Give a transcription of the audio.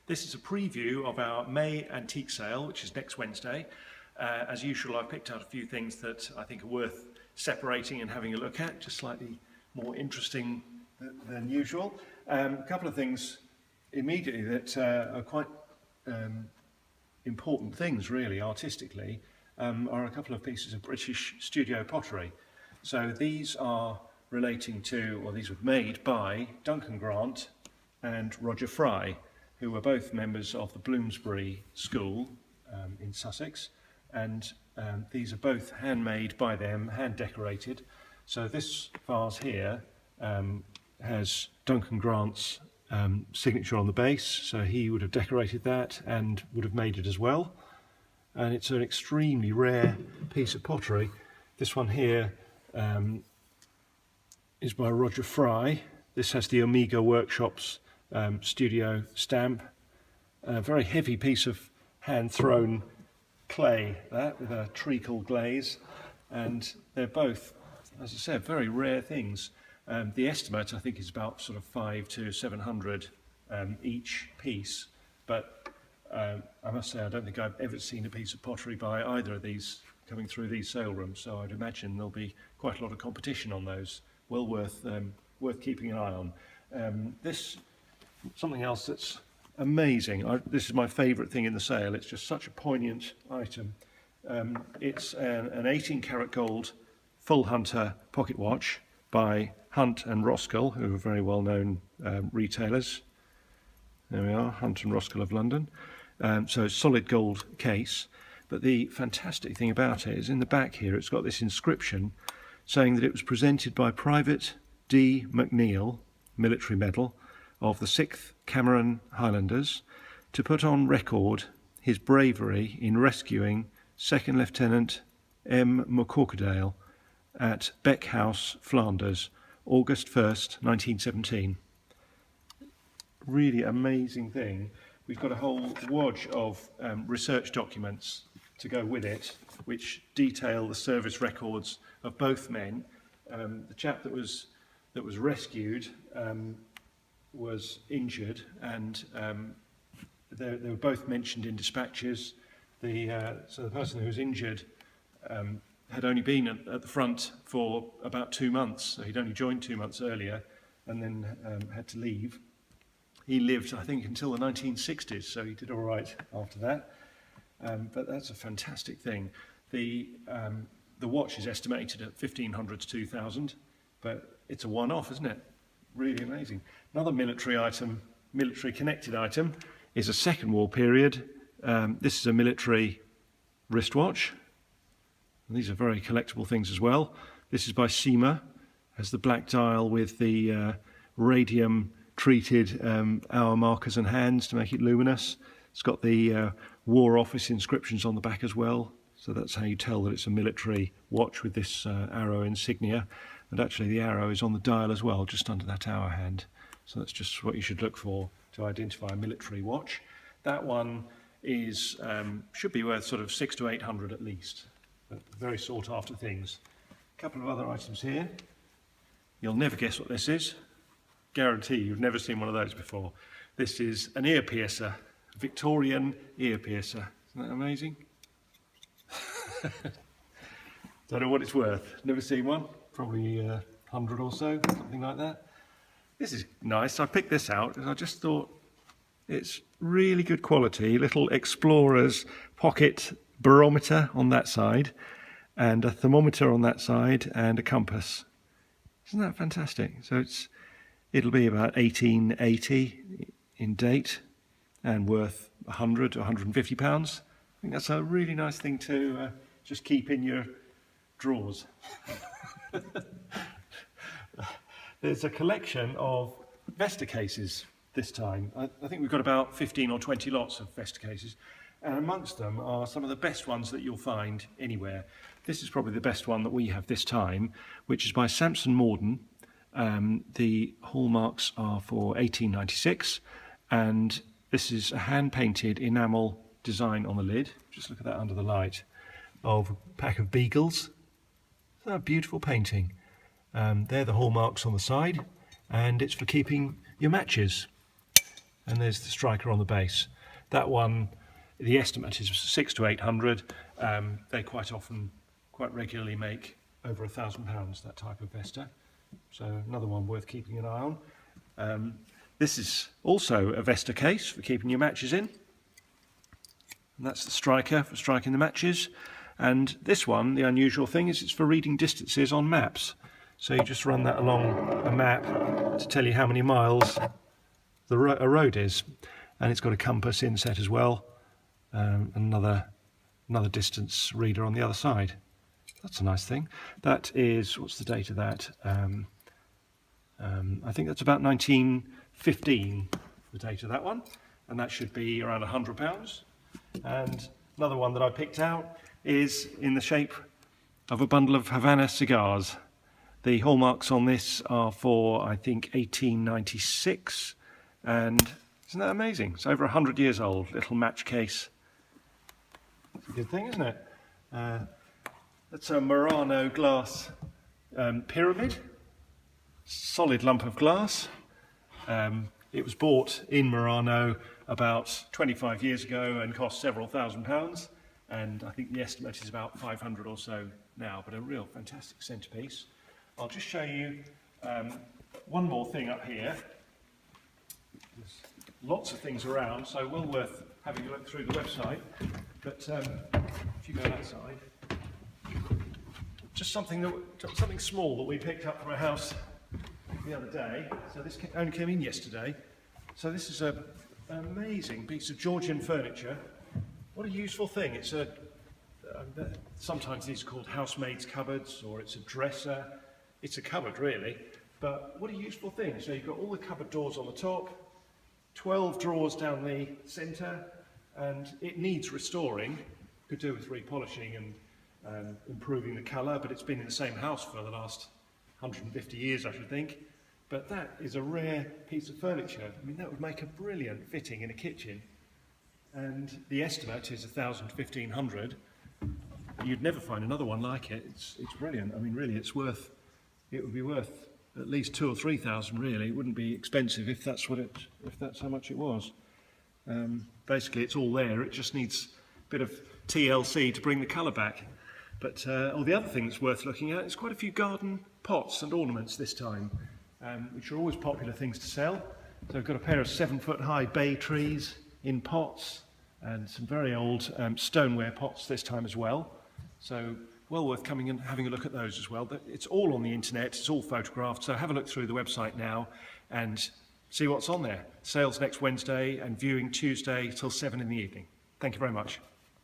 This is a preview of our May antique sale, which is next Wednesday. As usual, I've picked out a few things that I think are worth separating and having a look at, just slightly more interesting than usual. A couple of things immediately that are quite important things, really, artistically, are a couple of pieces of British studio pottery. So these are relating to, or these were made by Duncan Grant and Roger Fry, who were both members of the Bloomsbury School in Sussex, and these are both handmade by them, hand decorated. So this vase here has Duncan Grant's signature on the base, so he would have decorated that and would have made it as well. And it's an extremely rare piece of pottery. This one here is by Roger Fry. This has the Omega Workshops studio stamp. A very heavy piece of hand-thrown clay, that, with a treacle glaze. And they're both, as I said, very rare things. The estimate, I think, is about sort of 500 to 700 each piece. But I must say, I don't think I've ever seen a piece of pottery by either of these coming through these sale rooms. So I'd imagine there'll be quite a lot of competition on those. Well worth keeping an eye on. This, something else that's amazing. This is my favourite thing in the sale. It's just such a poignant item. It's an 18 karat gold full hunter pocket watch by Hunt and Roskell, who are very well known retailers. There we are, Hunt and Roskell of London. So solid gold case. But the fantastic thing about it is in the back here, it's got this inscription saying that it was presented by Private D. McNeill, military medal, of the 6th Cameron Highlanders, to put on record his bravery in rescuing 2nd Lieutenant M. McCorkadale at Beck House, Flanders, August 1st, 1917. Really amazing thing. We've got a whole wodge of research documents to go with it, which detail the service records of both men. The chap that was rescued was injured, and they were both mentioned in dispatches. So the person who was injured had only been at the front for about 2 months, so he'd only joined 2 months earlier, and then had to leave. He lived, I think, until the 1960s, so he did all right after that. But that's a fantastic thing. The watch is estimated at 1,500 to 2,000, but it's a one-off, isn't it? Really amazing. Another military item, military connected item, is a Second War period. This is a military wristwatch. And these are very collectible things as well. This is by Sima, has the black dial with the radium treated hour markers and hands to make it luminous. It's got the War Office inscriptions on the back as well, so that's how you tell that it's a military watch with this arrow insignia. And actually the arrow is on the dial as well, just under that hour hand. So that's just what you should look for to identify a military watch. That one is should be worth sort of 600 to 800 at least. But very sought after things. A couple of other items here. You'll never guess what this is. Guarantee you've never seen one of those before. This is an ear piercer, Victorian ear piercer. Isn't that amazing? Don't know what it's worth. Never seen one. Probably 100 or so, something like that. This is nice. I picked this out because I just thought it's really good quality. Little explorer's pocket barometer on that side, and a thermometer on that side, and a compass. Isn't that fantastic? So it'll be about 1880 in date and worth 100 to 150 pounds. I think that's a really nice thing to just keep in your drawers. There's a collection of Vesta cases this time. I think we've got about 15 or 20 lots of Vesta cases, and amongst them are some of the best ones that you'll find anywhere. This is probably the best one that we have this time, which is by Samson Morden. The hallmarks are for 1896, and this is a hand-painted enamel design on the lid. Just look at that under the light, of a pack of beagles. Isn't that a beautiful painting? They're the hallmarks on the side, and it's for keeping your matches. and there's the striker on the base. That one, the estimate is 600 to 800. They quite regularly make over £1,000, that type of Vesta. So another one worth keeping an eye on. This is also a Vesta case for keeping your matches in. And that's the striker for striking the matches. And this one, the unusual thing is it's for reading distances on maps. So you just run that along a map to tell you how many miles a road is. And it's got a compass inset as well. Another distance reader on the other side. That's a nice thing. That is, what's the date of that? I think that's about 1915, the date of that one. And that should be around £100. And another one that I picked out is in the shape of a bundle of Havana cigars. The hallmarks on this are for, I think, 1896. And isn't that amazing? It's over 100 years old, little match case. It's a good thing, isn't it? That's a Murano glass pyramid. Solid lump of glass. It was bought in Murano about 25 years ago and cost several £1,000s. And I think the estimate is about 500 or so now, but a real fantastic centrepiece. I'll just show you one more thing up here. There's lots of things around, so well worth having a look through the website. But if you go that side, just something small that we picked up from a house the other day. So this only came in yesterday. So this is an amazing piece of Georgian furniture. What a useful thing. It's sometimes these are called housemaid's cupboards, or it's a dresser. It's a cupboard really, but what a useful thing. So you've got all the cupboard doors on the top, 12 drawers down the centre, and it needs restoring. Could do with repolishing and improving the colour, but it's been in the same house for the last 150 years, I should think. But that is a rare piece of furniture. I mean, that would make a brilliant fitting in a kitchen. And the estimate is 1,000 to 1,500. You'd never find another one like it. It's brilliant. I mean, really, it would be worth at least 2,000 or 3,000. Really, it wouldn't be expensive if that's how much it was. Basically, it's all there. It just needs a bit of TLC to bring the colour back. But the other thing that's worth looking at is quite a few garden pots and ornaments this time, which are always popular things to sell. So I've got a pair of 7-foot-high bay trees in pots and some very old stoneware pots this time as well. So well worth coming and having a look at those as well. It's all on the internet, it's all photographed, so have a look through the website now and see what's on there. Sales next Wednesday and viewing Tuesday till 7 in the evening. Thank you very much.